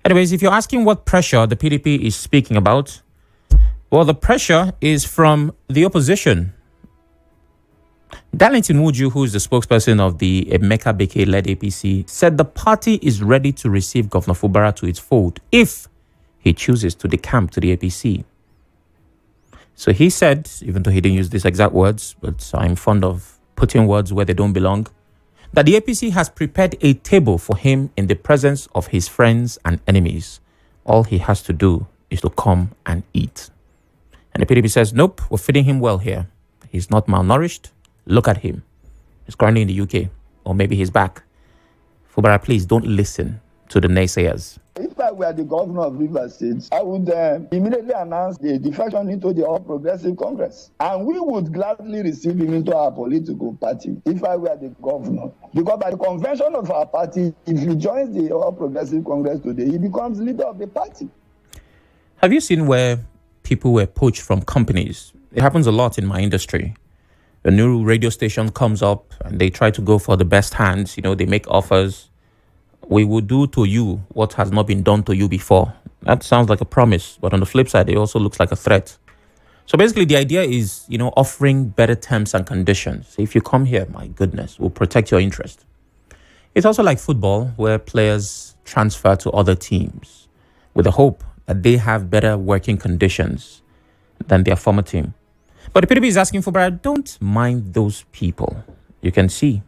Anyways, if you're asking what pressure the PDP is speaking about, well, the pressure is from the opposition. Darlington Wuju, who is the spokesperson of the Emeka Beke-led APC, said the party is ready to receive Governor Fubara to its fold if he chooses to decamp to the APC. So he said, even though he didn't use these exact words, but I'm fond of putting words where they don't belong, that the APC has prepared a table for him in the presence of his friends and enemies. All he has to do is to come and eat. And the PDP says, nope, we're feeding him well here. He's not malnourished. Look at him. He's currently in the UK. Or maybe he's back. Fubara, please don't listen to the naysayers. If I were the governor of Rivers State, I would immediately announce the defection into the All Progressive Congress. And we would gladly receive him into our political party if I were the governor. Because by the convention of our party, if he joins the All Progressive Congress today, he becomes leader of the party. Have you seen where people were poached from companies? It happens a lot in my industry. A new radio station comes up and they try to go for the best hands. They make offers. We will do to you what has not been done to you before. That sounds like a promise, but on the flip side, it also looks like a threat. So basically, the idea is, offering better terms and conditions. If you come here, my goodness, we'll protect your interest. It's also like football, where players transfer to other teams with the hope that they have better working conditions than their former team. But the PDP is asking for, but don't mind those people. You can see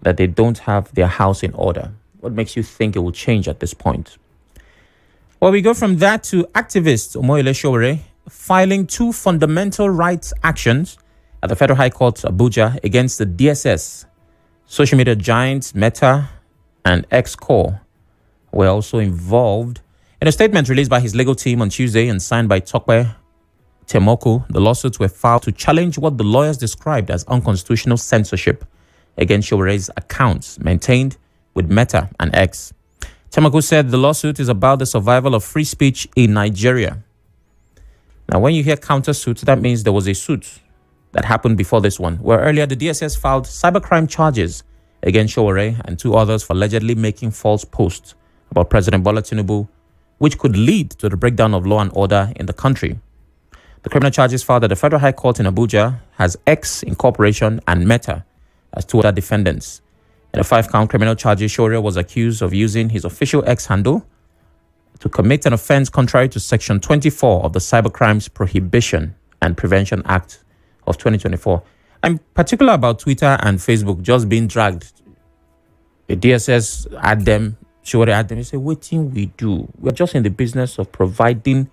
that they don't have their house in order. What makes you think it will change at this point? Well, we go from that to activist Omoyele Sowore filing 2 fundamental rights actions at the Federal High Court, Abuja, against the DSS. Social media giants Meta and X-Corp were also involved. In a statement released by his legal team on Tuesday and signed by Tokwe Temoku, the lawsuits were filed to challenge what the lawyers described as unconstitutional censorship against Sowore's accounts maintained with Meta and X. Temoku said the lawsuit is about the survival of free speech in Nigeria. Now, when you hear countersuits, that means there was a suit that happened before this one, where earlier the DSS filed cybercrime charges against Sowore and 2 others for allegedly making false posts about President Bola Tinubu, which could lead to the breakdown of law and order in the country. The criminal charges filed at the Federal High Court in Abuja has X Incorporation and Meta as 2 other defendants. In the 5-count criminal charges, Sowore was accused of using his official X handle to commit an offense contrary to Section 24 of the Cybercrimes Prohibition and Prevention Act of 2024. I'm particular about Twitter and Facebook just being dragged. The DSS at them, Sowore at them, they say, what thing we do? We're just in the business of providing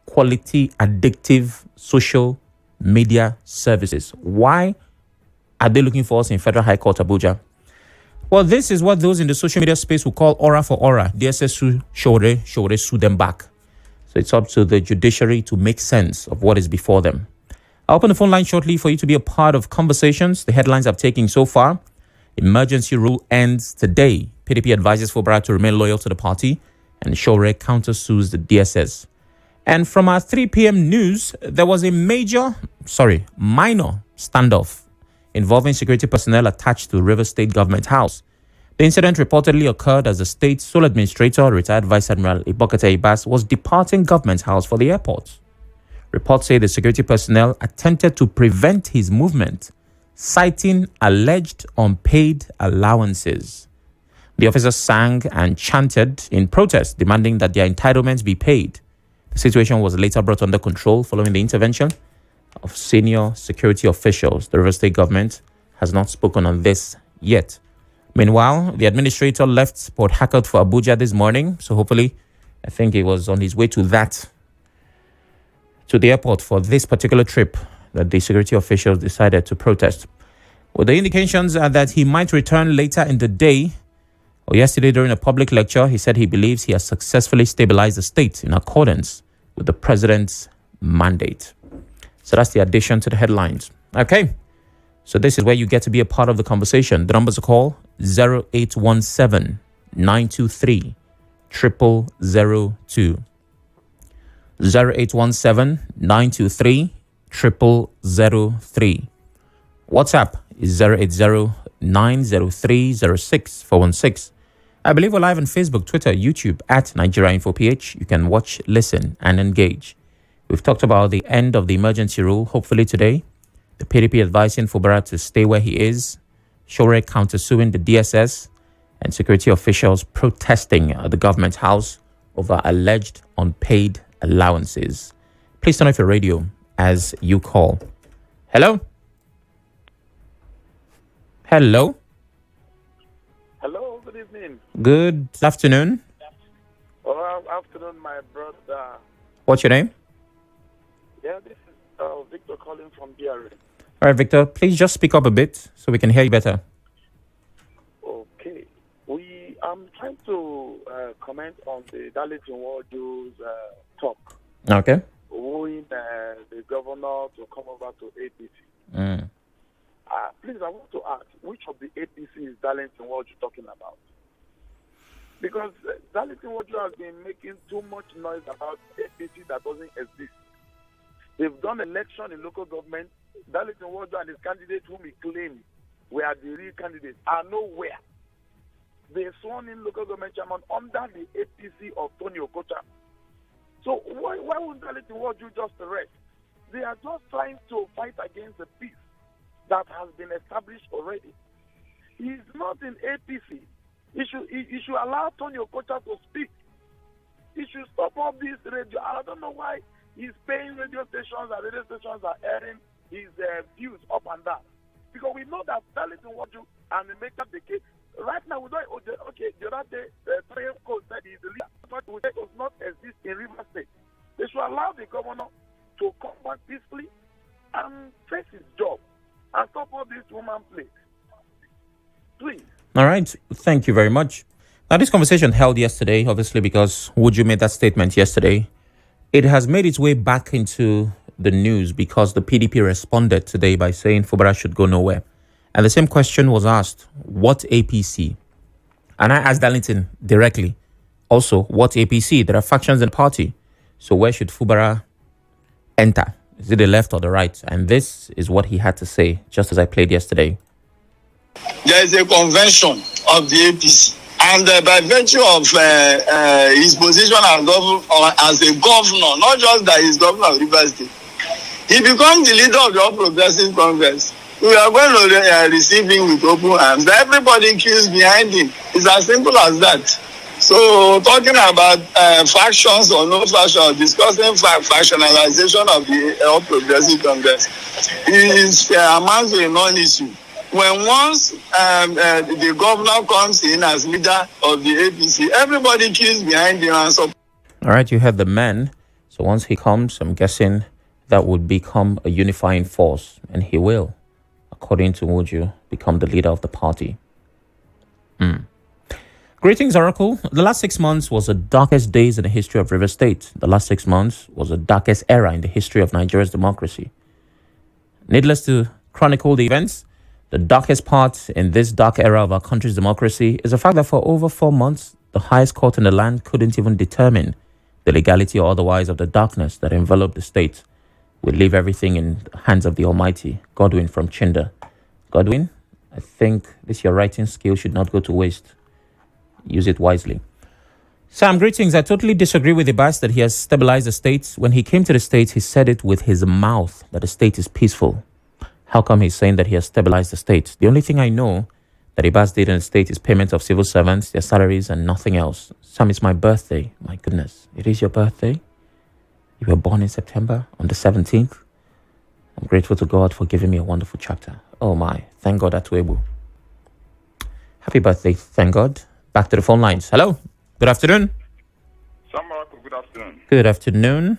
quality, addictive social media services. Why are they looking for us in Federal High Court, Abuja? Well, this is what those in the social media space will call aura for aura. DSS sue Sowore, Sowore sue them back. So it's up to the judiciary to make sense of what is before them. I'll open the phone line shortly for you to be a part of conversations. The headlines I've taken so far. Emergency rule ends today. PDP advises Fubara to remain loyal to the party, and Sowore countersues the DSS. And from our 3 p.m. news, there was a minor standoff involving security personnel attached to Rivers State Government House. The incident reportedly occurred as the state's sole administrator, retired Vice Admiral Ibokete Ibas, was departing Government House for the airport. Reports say the security personnel attempted to prevent his movement, citing alleged unpaid allowances. The officers sang and chanted in protest, demanding that their entitlements be paid. The situation was later brought under control following the intervention of senior security officials. The River State government has not spoken on this yet. Meanwhile, the administrator left Port Harcourt for Abuja this morning. So hopefully, I think he was on his way to the airport for this particular trip that the security officials decided to protest. Well, the indications are that he might return later in the day. Or yesterday during a public lecture, he said he believes he has successfully stabilized the state in accordance with the president's mandate. So that's the addition to the headlines. Okay. So this is where you get to be a part of the conversation. The numbers to call 0817 923 0002. 0817 923 0003. WhatsApp is 080 903 06416. I believe we're live on Facebook, Twitter, YouTube at Nigeria Info PH. You can watch, listen, and engage. We've talked about the end of the emergency rule, hopefully today. The PDP advising Fubara to stay where he is. Sowore countersuing the DSS, and security officials protesting at the government house over alleged unpaid allowances. Please turn off your radio as you call. Hello? Hello? Hello, good evening. Good afternoon. Well, afternoon, my brother. What's your name? Yeah, this is Victor calling from DRA. All right, Victor, please just speak up a bit so we can hear you better. Okay. I'm trying to comment on the Darlington Warjo's talk. Okay. Wooing the governor to come over to APC. Please, I want to ask, which of the APC is Darlington Warjo talking about? Because Darlington Warjo has been making too much noise about APC that doesn't exist. They've done election in local government. Darlington Warjo and his candidates whom he claimed were the real candidates are nowhere. They sworn in local government chairman under the APC of Tony Okocha. So why would Darlington Warjo just rest? They are just trying to fight against the peace that has been established already. He's not in APC. He should allow Tony Okocha to speak. He should stop all this radio. I don't know why he's paying radio stations and radio stations are airing his views up and down. Because we know that Darlington Warjo and the make up the case. Right now, we don't, okay, the other day, the prayer code said he's the leader. But we say it does not exist in River State. They should allow the governor to come back peacefully and face his job and stop all this woman play. Please. All right. Thank you very much. Now, this conversation held yesterday, obviously, because Woodju made that statement yesterday. It has made its way back into the news because the PDP responded today by saying Fubara should go nowhere. And the same question was asked, what APC? And I asked Darlington directly, also, what APC? There are factions in the party. So where should Fubara enter? Is it the left or the right? And this is what he had to say, just as I played yesterday. There is a convention of the APC. And by virtue of his position as a governor, not just that he's governor of River State, he becomes the leader of the All Progressive Congress. We are going to receive him with open arms. Everybody queues behind him. It's as simple as that. So talking about factions or no faction, discussing factionalization of the All Progressive Congress is amounts to a non-issue. When once the governor comes in as leader of the APC, everybody queues behind him and support. All right, you heard the man. So once he comes, I'm guessing that would become a unifying force, and he will, according to Woodju, become the leader of the party. Greetings, Oracle. The last 6 months was the darkest days in the history of River State. The last 6 months was the darkest era in the history of Nigeria's democracy. Needless to chronicle the events, the darkest part in this dark era of our country's democracy is the fact that for over 4 months, the highest court in the land couldn't even determine the legality or otherwise of the darkness that enveloped the state. We leave everything in the hands of the Almighty. Godwin from Chinder. Godwin, I think this your writing skill should not go to waste. Use it wisely. Sam, greetings. I totally disagree with Ibas that he has stabilized the state. When he came to the state, he said it with his mouth that the state is peaceful. How come he's saying that he has stabilized the state? The only thing I know that Ibas did in the state is payment of civil servants, their salaries, and nothing else. Sam, it's my birthday. My goodness. It is your birthday? You were born in September on the 17th. I'm grateful to God for giving me a wonderful chapter. Oh my. Thank God that's able. Happy birthday. Thank God. Back to the phone lines. Hello. Good afternoon. Sam, good afternoon. Good afternoon.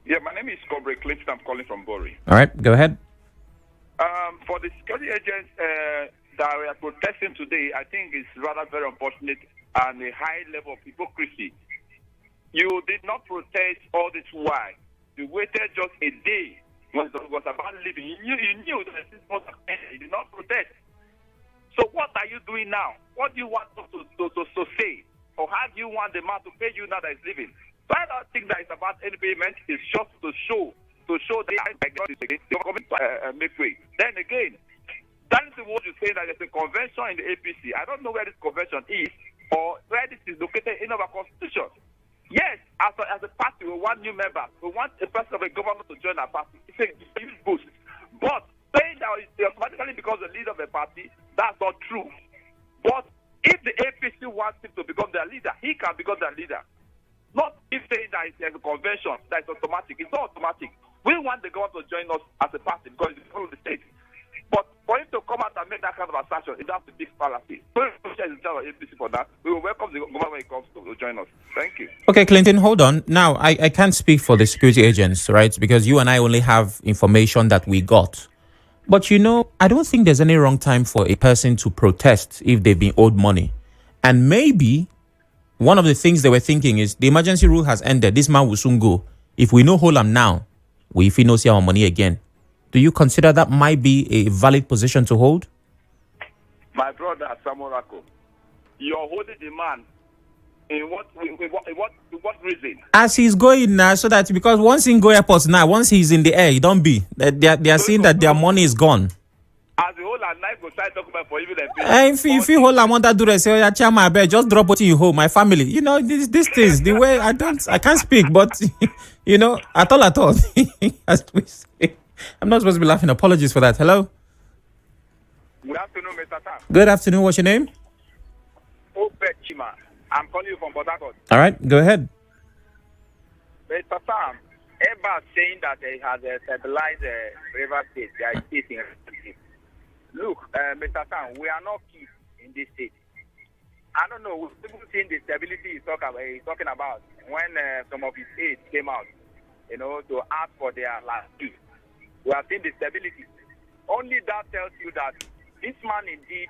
Yeah, my name is Cobre Clinton. I'm calling from Bori. All right. Go ahead. For the security agents that we are protesting today, I think it's rather very unfortunate and a high level of hypocrisy. You did not protest all this while. You waited just a day when it was about leaving. You knew that this was happening. You did not protest. So what are you doing now? What do you want to say? Or how do you want the man to pay you now that he's leaving? So I don't think that it's about any payment. It's just to show the make way. Then again, that is what you're saying that there's a convention in the APC. I don't know where this convention is. or where this is located in our constitution. Yes, as a party, we want new members. We want a person of a government to join our party. It's a huge boost. But saying that it's automatically because the leader of a party, that's not true. But if the APC wants him to become their leader, he can become their leader. Not if saying that it's a convention, that it's automatic. It's not automatic. We want the government to join us as a party because it's from the state. But for him to come out and make that kind of assertion, that's a big fallacy. So if the is in charge of APC for that, we will welcome the government when it comes to join us. Thank you. Okay, Clinton, hold on. Now, I can't speak for the security agents, right? Because you and I only have information that we got. But, I don't think there's any wrong time for a person to protest if they've been owed money. And maybe one of the things they were thinking is the emergency rule has ended. This man will soon go. If we no hold him now, we if we no see our money again. Do you consider that might be a valid position to hold? My brother, Sowore, you're holding the man in what reason? As he's going now, so that because once he go airport now, once he's in the air, he don't be. They are seeing that their money is gone. As the whole life go side document for even if you hold, I want to do that. Say, oh, yeah, my bed, just drop what you home. My family, these things. The way I can't speak, but at all. As we say, I'm not supposed to be laughing. Apologies for that. Hello. Good afternoon, Mr. Sam. Good afternoon. What's your name? Chima. I'm calling you from Port Harcourt. All right, go ahead. Mr. Sam, Eba saying that they has stabilized River State. They are facing. Look, Mr. Sam, we are not kids in this state. I don't know. We've even seen the stability he's talking about when some of his aides came out, to ask for their last due. We have seen the stability. Only that tells you that this man indeed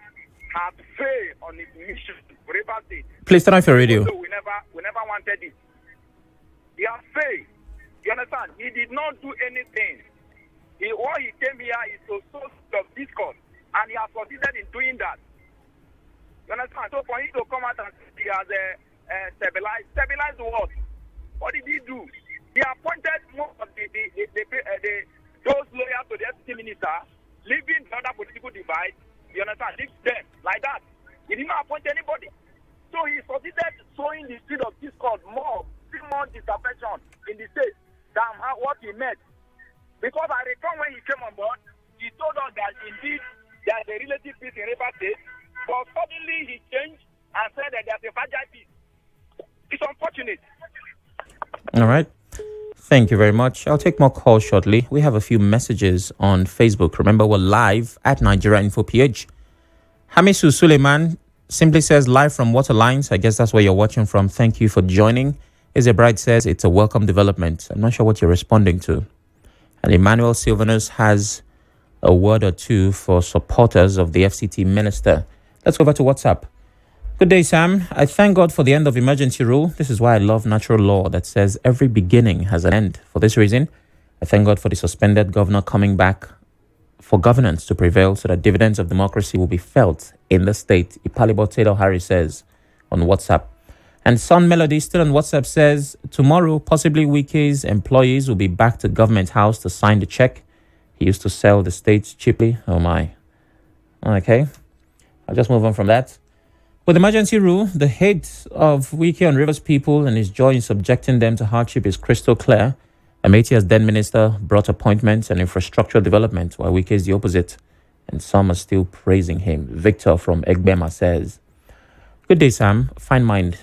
has failed on his mission. River State. Please turn off your radio. So we never wanted it. He has failed. You understand? He did not do anything. What he came here is to sow of discord, and he has succeeded in doing that. You understand? So for him to come out and he has stabilized what? What did he do? He appointed most of those loyal to the FCC minister, leaving the other political divide. You understand? Leave them like that. He did not appoint anybody. So he succeeded sowing the seed of discord more disaffection in the state than what he met. Because I recall when he came on board, he told us that indeed there's a relative peace in River State, but suddenly he changed and said that there's a fragile peace. It's unfortunate. All right. Thank you very much. I'll take more calls shortly. We have a few messages on Facebook. Remember, we're live at Nigeria Info PH. Hamisu Suleiman simply says, live from Waterlines. I guess that's where you're watching from. Thank you for joining. Isebride says, it's a welcome development. I'm not sure what you're responding to. And Emmanuel Silvanus has a word or two for supporters of the FCT minister. Let's go over to WhatsApp. Good day, Sam. I thank God for the end of emergency rule. This is why I love natural law that says every beginning has an end. For this reason, I thank God for the suspended governor coming back for governance to prevail so that dividends of democracy will be felt in the state. Ipalibo Taylor Harry says on WhatsApp. And Son Melody still on WhatsApp says, tomorrow, possibly Wike's employees will be back to government house to sign the check. He used to sell the states cheaply. Oh my. Okay. I'll just move on from that. With emergency rule, the hate of Wike on Rivers people and his joy in subjecting them to hardship is crystal clear. Ameti as then minister brought appointments and infrastructure development, while Wike is the opposite. And some are still praising him. Victor from Egbema says, good day, Sam. Fine mind.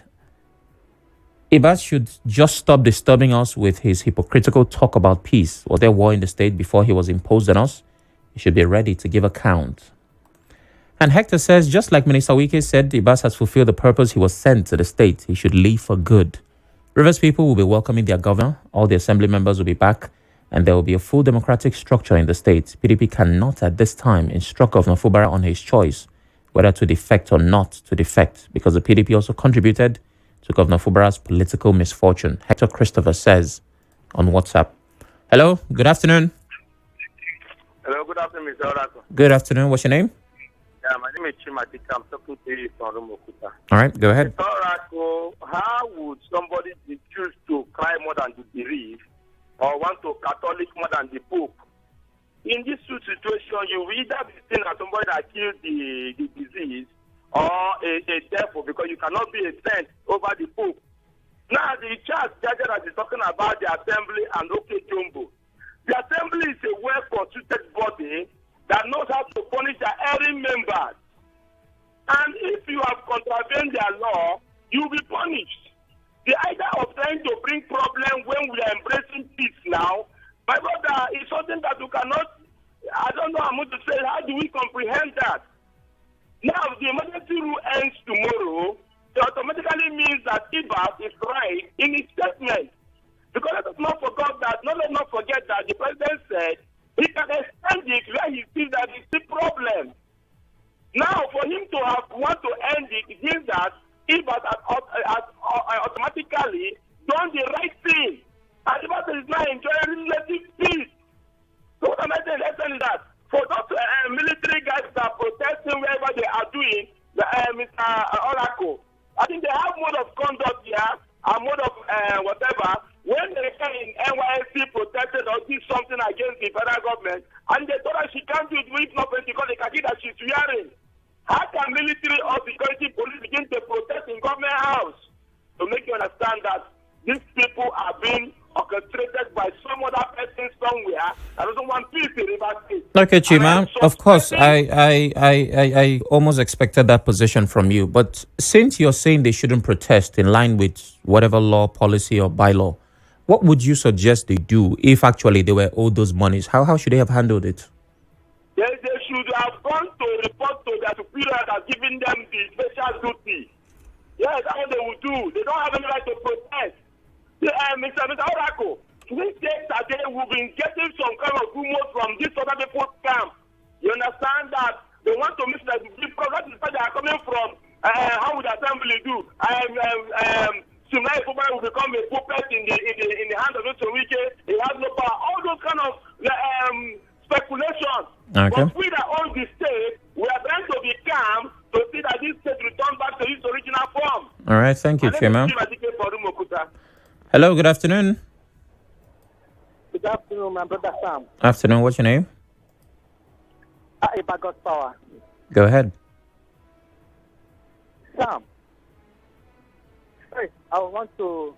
Ibas should just stop disturbing us with his hypocritical talk about peace. Was there war in the state before he was imposed on us? He should be ready to give account. And Hector says, just like Minister Wike said, Ibas has fulfilled the purpose he was sent to the state. He should leave for good. Rivers people will be welcoming their governor. All the assembly members will be back. And there will be a full democratic structure in the state. PDP cannot at this time instruct Governor Fubara on his choice, whether to defect or not to defect, because the PDP also contributed to Governor Fubara's political misfortune. Hector Christopher says on WhatsApp. Hello, good afternoon. Hello, good afternoon, Mr. Oracle. Good afternoon. What's your name? Yeah, my name is Chimatika. I'm talking to you from Rumukuta. All right, go ahead. Mr. Oracle, how would somebody choose to cry more than to believe or want to Catholic more than the Pope? In this situation, you will either be seen as somebody that killed the disease or a devil, because you cannot be a saint over the Pope. Now, the church that is talking about the assembly and OK Jumbo. The assembly is a well-constituted body that knows how to punish their erring members. And if you have contravened their law, you will be punished. The idea of trying to bring problem when we are embracing peace now, my brother, is something that you cannot, I don't know how much to say, how do we comprehend that? Now, if the emergency rule ends tomorrow, it automatically means that Ibas is right in his statement. Because let us not forget that the president said he can extend it where he sees that it's the problem. Now, for him to want to end it, it means that Ibas has automatically done the right thing. And Ibas is now enjoying relative peace. So what am I saying? Let's say that for those military guys that are protesting wherever they are doing, Mr. Oracle, I think they have mode of conduct here, a mode of whatever. When they come in NYSC protested or did something against the federal government, and they told her she can't do it with nothing because the khaki that she's wearing. How can military or security police begin to protest in government house? To make you understand that these people are being orchestrated by some other person somewhere that doesn't want peace in River State. Okay, Chima, of course, I almost expected that position from you. But since you're saying they shouldn't protest in line with whatever law, policy, or bylaw, what would you suggest they do if actually they were owed those monies? How should they have handled it? They should have gone to report to their superior that's giving them the special duty. Yes, that's what they would do. They don't have any right to protest. Mr. Oracle, these days that they will be getting some kind of rumors from this other people's camp. You understand that they want to miss that because that is where they are coming from. How would the assembly do? Fubara will become a puppet in the hand of Mr. Wike. He has no power. All those kind of speculation. Okay. But we that own the state, we are trying to be calm to see that this state return back to its original form. All right, thank you, Chima. Hello, good afternoon. Good afternoon, my brother Sam. Afternoon, what's your name? If I got power. Go ahead. Sam, first, I want to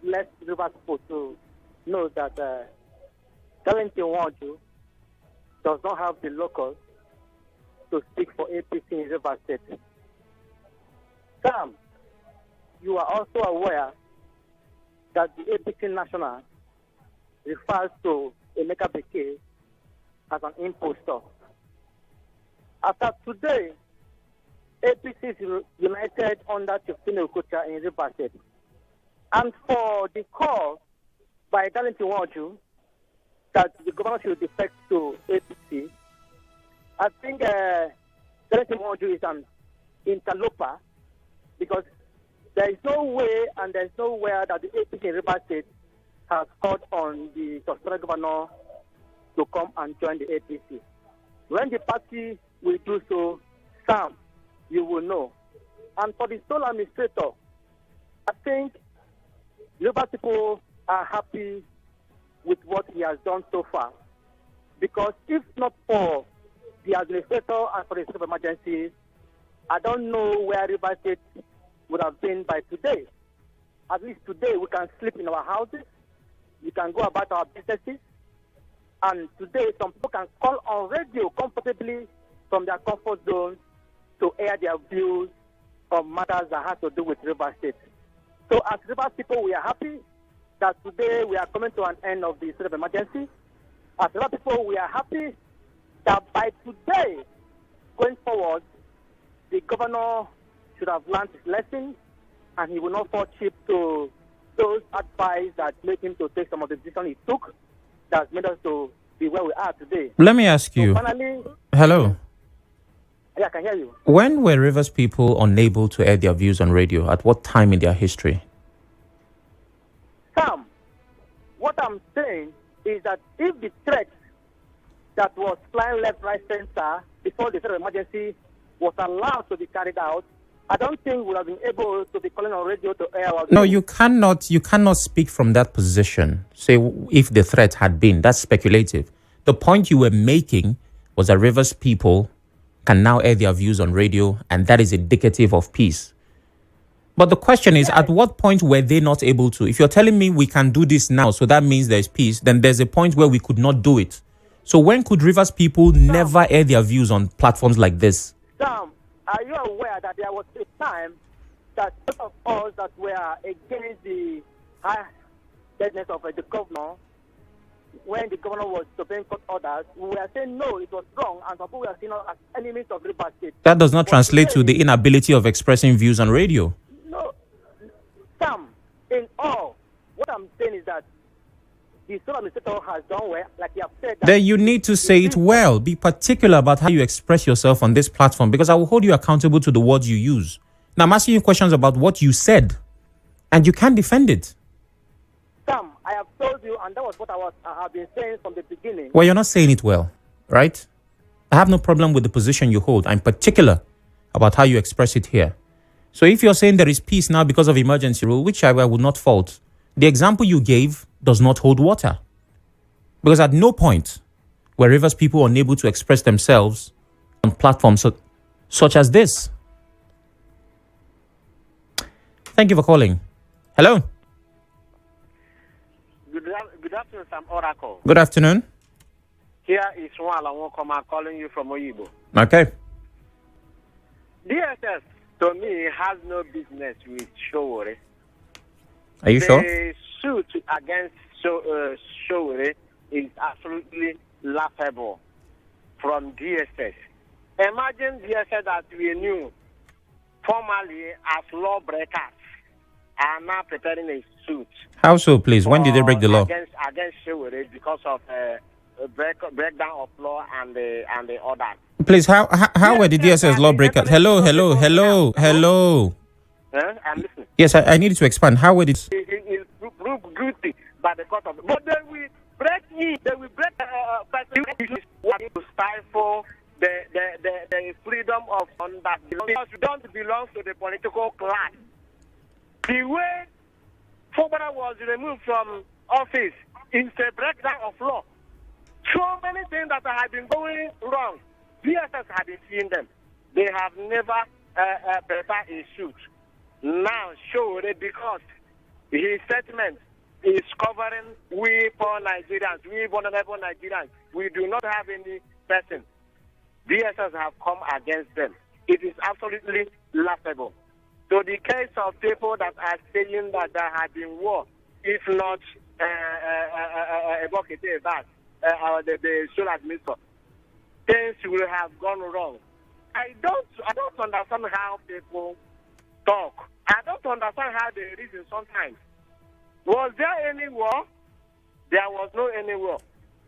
let River people to know that Darlington Waju does not have the locals to speak for APC in River State. Sam, you are also aware that the APC National refers to Emeka Beke as an impostor. After today, APC is united under Chieftain Okocha in River State. And for the call by Darlington Waju that the governor should defect to APC, I think Darlington Waju is an interloper because there is no way and there is nowhere that the APC in River State has called on the suspended governor to come and join the APC. When the party will do so, Sam, you will know. And for the sole administrator, I think River people are happy with what he has done so far. Because if not for the administrator and for the state of emergency, I don't know where River State would have been by today. At least today we can sleep in our houses, we can go about our businesses, and today some people can call on radio comfortably from their comfort zone to air their views on matters that have to do with River State. So as River people, we are happy that today we are coming to an end of the state of emergency. As River people, we are happy that by today, going forward, the governor should have learned his lesson and he will not fall cheap to those advice that made him to take some of the decisions he took that made us to be where we are today. Let me ask you. So finally, hello. Yeah, I can hear you. When were Rivers people unable to air their views on radio? At what time in their history? Sam, what I'm saying is that if the threat that was flying left, right, center before the state of emergency was allowed to be carried out, I don't think we would have been able to be calling on radio to air our views. No, you cannot speak from that position. Say if the threat had been, that's speculative. The point you were making was that Rivers people can now air their views on radio, and that is indicative of peace. But the question is, at what point were they not able to? If you're telling me we can do this now, so that means there's peace, then there's a point where we could not do it. So when could Rivers people never air their views on platforms like this? Sam, are you aware that there was a time that most of us that were against the high deadness of the governor, when the governor was Supreme Court orders, we were saying no, it was wrong, and some people were seen as enemies of Rivers State. That does not translate to the inability of expressing views on radio. No, Sam, in all, what I'm saying is that the sole administrator has done well, like you have said. Then you need to say it well. Be particular about how you express yourself on this platform, because I will hold you accountable to the words you use. Now, I'm asking you questions about what you said, and you can't defend it. Sam, I have told you, and that was what I have been saying from the beginning. Well, you're not saying it well, right? I have no problem with the position you hold. I'm particular about how you express it here. So if you're saying there is peace now because of emergency rule, which I would not fault, the example you gave does not hold water. Because at no point were Rivers people unable to express themselves on platforms such as this. Thank you for calling. Hello. Good afternoon, Sam Oracle. Good afternoon. Here is Wala Wokoma calling you from Oyibo. Okay. DSS, to me, has no business with Sowore. Are you sure? The suit against Sowore is absolutely laughable from DSS. Imagine DSS that we knew formerly as lawbreakers are now preparing a suit. How so, please? When did they break the law? Against Sowore because of breakdown of law and the order. Please, how were the DSS lawbreakers? Hello. I'm listening. Yes, I need you to expand. How were it? It proved guilty by the court of. But they will break to stifle the freedom of that because you don't belong to the political class. The way Fubara was removed from office is a breakdown of law. So many things that have been going wrong, DSS have been seeing them. They have never prepared a suit. Now, Sowore, because his statement is covering we poor Nigerians, we vulnerable Nigerians. We do not have any person. DSS have come against them. It is absolutely laughable. So the case of people that are saying that there have been war, if not the sole administrator, things will have gone wrong. I don't understand how people talk. I don't understand how they reason sometimes. Was there any war? There was no any war.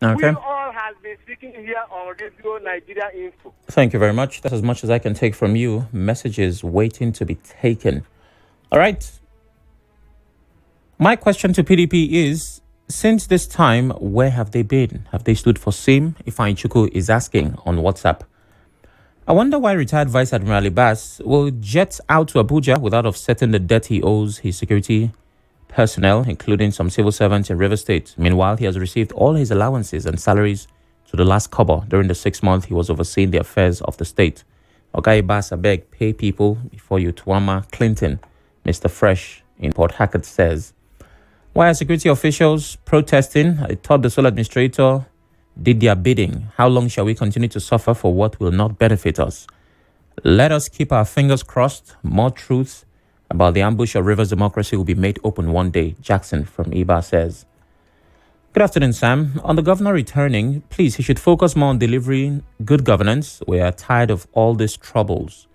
Okay. We all have been speaking here on Radio Nigeria Info. Thank you very much. That's as much as I can take from you. Messages waiting to be taken. All right. My question to PDP is, since this time, where have they been? Have they stood for Sim? Ifeanyi Chukwu is asking on WhatsApp. I wonder why retired Vice Admiral Abbas will jet out to Abuja without offsetting the debt he owes his security personnel, including some civil servants in River State. Meanwhile, he has received all his allowances and salaries to the last kobo during the 6 months he was overseeing the affairs of the state. Oga Abbas, I beg, pay people before you Tuama Clinton, Mr. Fresh in Port Harcourt says. Why are security officials protesting? I thought the sole administrator did their bidding. How long shall we continue to suffer for what will not benefit us? Let us keep our fingers crossed. More truth about the ambush of Rivers democracy will be made open one day. Jackson from Iba says. Good afternoon, Sam. On the governor returning, please, he should focus more on delivering good governance. We are tired of all these troubles.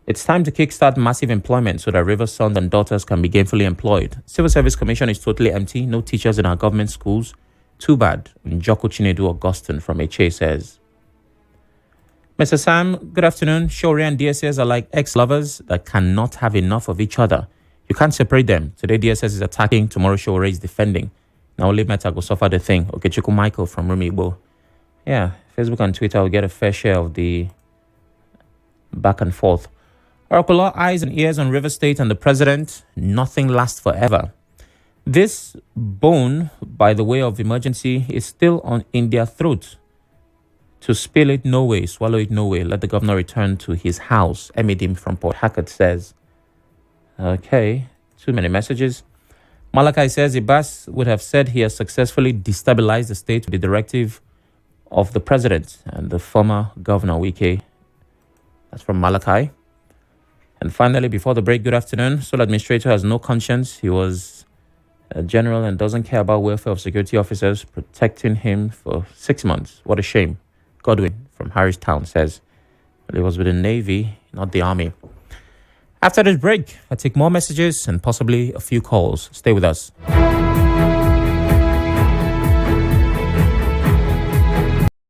It's time to kickstart massive employment so that Rivers' sons and daughters can be gainfully employed. Civil Service Commission is totally empty. No teachers in our government schools. Too bad. Njoko Chinedu Augustine from HA says. Mr. Sam, good afternoon. Sowore and DSS are like ex-lovers that cannot have enough of each other. You can't separate them. Today DSS is attacking, tomorrow Sowore is defending. Now only Meta go suffer the thing. Okechukwu Michael from Rumigbo. Yeah, Facebook and Twitter will get a fair share of the back and forth. Oracle eyes and ears on River State and the president. Nothing lasts forever. This bone, by the way of emergency, is still in their throat. To spill it, no way. Swallow it, no way. Let the governor return to his house. Emidim from Port Harcourt says. Okay, too many messages. Malachi says Ibas would have said he has successfully destabilized the state with the directive of the president and the former governor, Wike. That's from Malachi. And finally, before the break, good afternoon. Sole administrator has no conscience. He was a general and doesn't care about welfare of security officers protecting him for 6 months. What a shame. Godwin from Harristown says, well, he was with the Navy, not the Army. After this break, I take more messages and possibly a few calls. Stay with us.